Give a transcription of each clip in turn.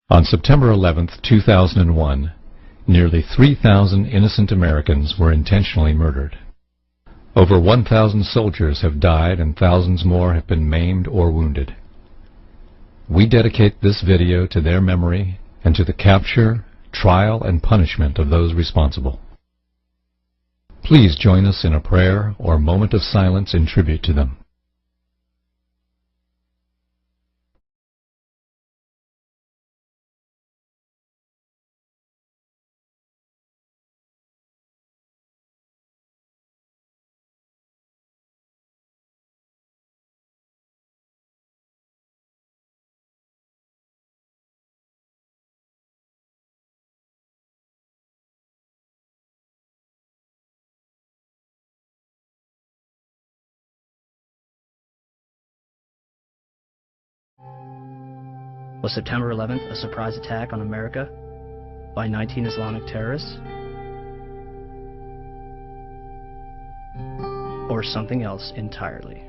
On September 11, 2001, nearly 3,000 innocent Americans were intentionally murdered. Over 1,000 soldiers have died and thousands more have been maimed or wounded. We dedicate this video to their memory and to the capture, trial, and punishment of those responsible. Please join us in a prayer or moment of silence in tribute to them. Was September 11th a surprise attack on America by 19 Islamic terrorists? Or something else entirely?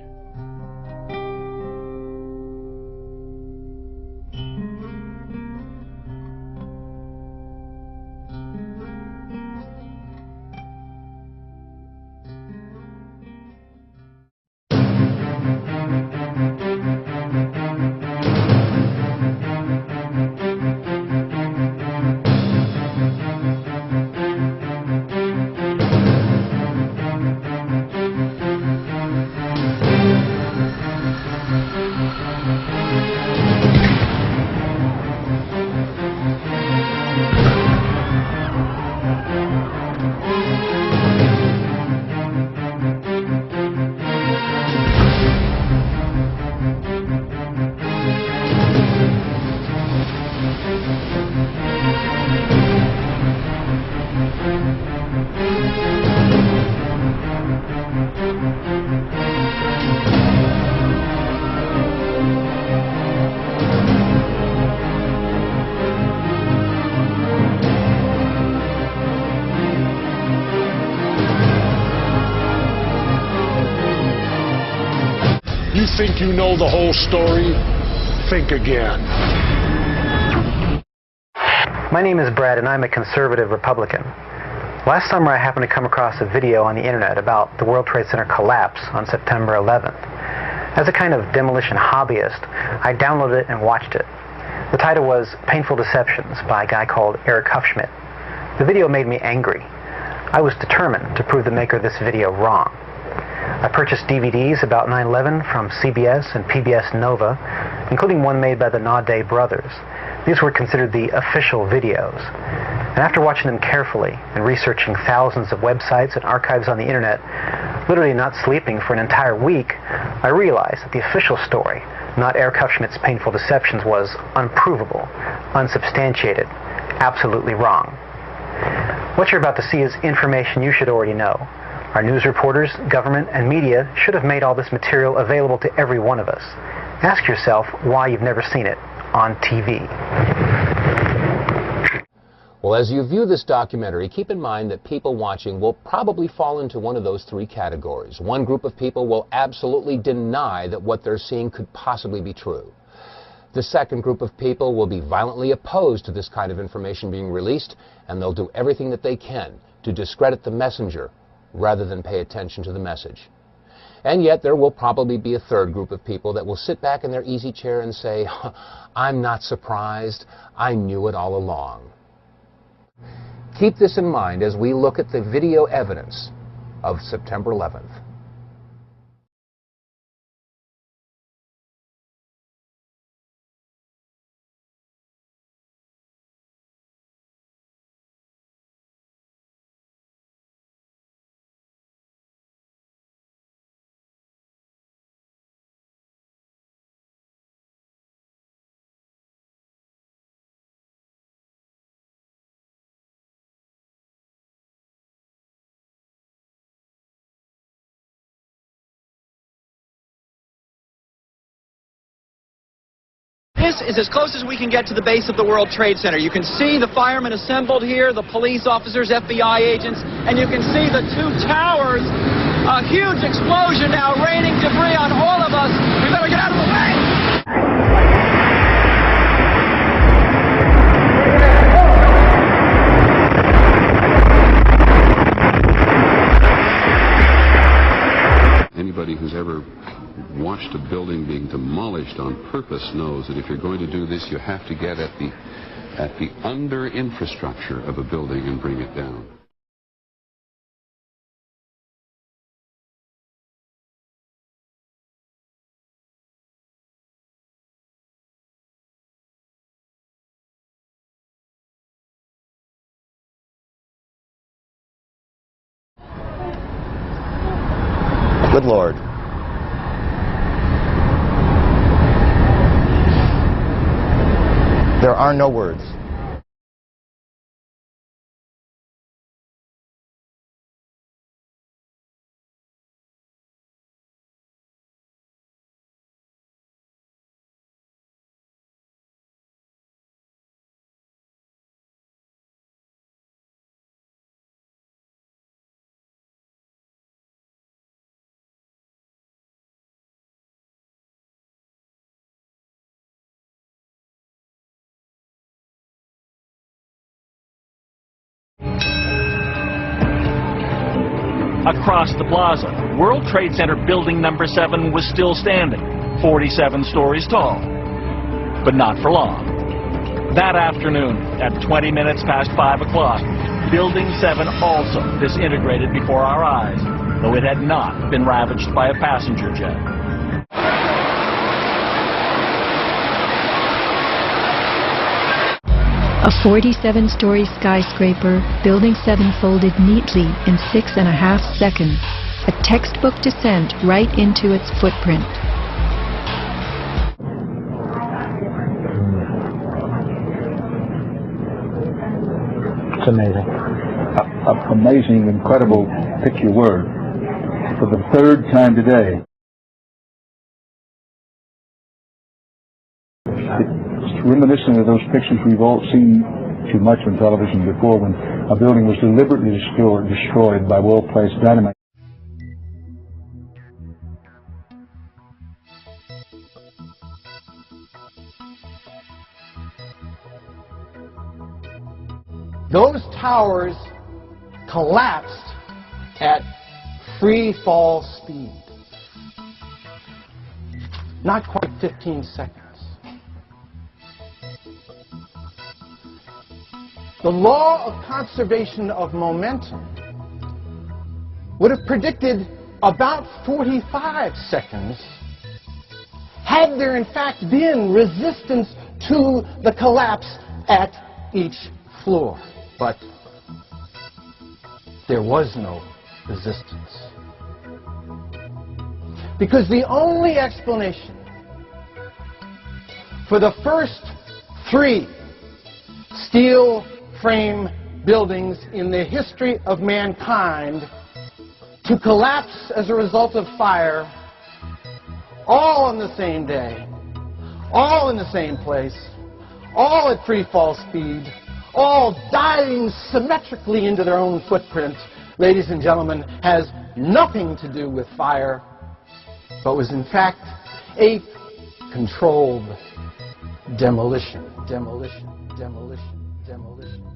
You think you know the whole story? Think again. My name is Brad, and I'm a conservative Republican. Last summer, I happened to come across a video on the internet about the World Trade Center collapse on September 11th. As a kind of demolition hobbyist, I downloaded it and watched it. The title was Painful Deceptions by a guy called Eric Hufschmidt. The video made me angry. I was determined to prove the maker of this video wrong. I purchased DVDs about 9/11 from CBS and PBS Nova, including one made by the Naudet brothers. These were considered the official videos. And after watching them carefully and researching thousands of websites and archives on the internet, literally not sleeping for an entire week, I realized that the official story, not Eric Hufschmidt's Painful Deceptions, was unprovable, unsubstantiated, absolutely wrong. What you're about to see is information you should already know. Our news reporters, government, and media should have made all this material available to every one of us. Ask yourself why you've never seen it on TV. Well, as you view this documentary, keep in mind that people watching will probably fall into one of those three categories. One group of people will absolutely deny that what they're seeing could possibly be true. The second group of people will be violently opposed to this kind of information being released, and they'll do everything that they can to discredit the messenger rather than pay attention to the message. And yet there will probably be a third group of people that will sit back in their easy chair and say, I'm not surprised, I knew it all along. Keep this in mind as we look at the video evidence of September 11th. This is as close as we can get to the base of the World Trade Center. You can see the firemen assembled here, the police officers, FBI agents, and you can see the two towers. A huge explosion now raining debris on all of us. We better get out of the way! watched a building being demolished on purpose knows that if you're going to do this, you have to get at the under-infrastructure of a building and bring it down. Good Lord. There are no words. Across the plaza, World Trade Center building number 7 was still standing, 47 stories tall. But not for long. That afternoon, at 20 minutes past 5 o'clock, Building 7 also disintegrated before our eyes, though it had not been ravaged by a passenger jet. A 47-story skyscraper, Building 7 folded neatly in 6.5 seconds, a textbook descent right into its footprint. It's amazing. Amazing, incredible, pick your word. For the third time today, it's reminiscent of those pictures we've all seen too much on television before, when a building was deliberately destroyed by well-placed dynamite. Those towers collapsed at free fall speed. Not quite 15 seconds. The law of conservation of momentum would have predicted about 45 seconds had there in fact been resistance to the collapse at each floor. But there was no resistance. Because the only explanation for the first 3 steel frame buildings in the history of mankind to collapse as a result of fire, all on the same day, all in the same place, all at free fall speed, all diving symmetrically into their own footprint, ladies and gentlemen, has nothing to do with fire, but was in fact a controlled demolition. Demolition, demolition, demolition.